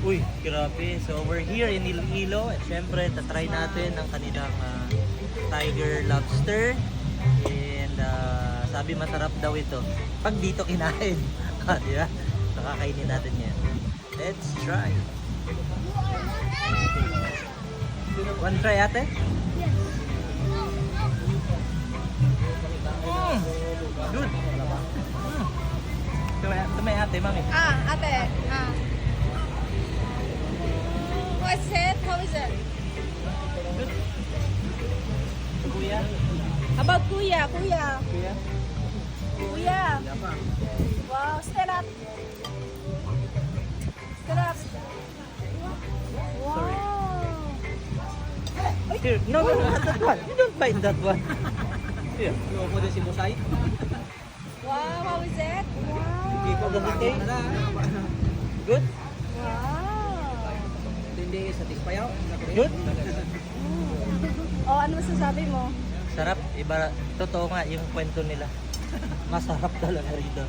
Uy, grabe. So we're here in Iloilo at syempre tatry natin ang kanilang tiger lobster. And sabi masarap daw ito. Pag dito kinain. Di ba? So kakainin natin yan. Let's try. One try ate? Good. Tumay ate, mami. Ate. What's it? How is it? Good. Kuya. How about kuya? Kuya. Kuya. Wow, stand up. Stand up. Sorry. Wow. Here, no, not that one. You don't bite that one. Here. Loko din si Musay. Wow, how is it? Wow. Dito Okay. Good? Wow. Hindi satisfy ako. Good? Oh, ano masasabi mo? Sarap. Iba, totoo nga yung kwento nila. Masarap talaga rito.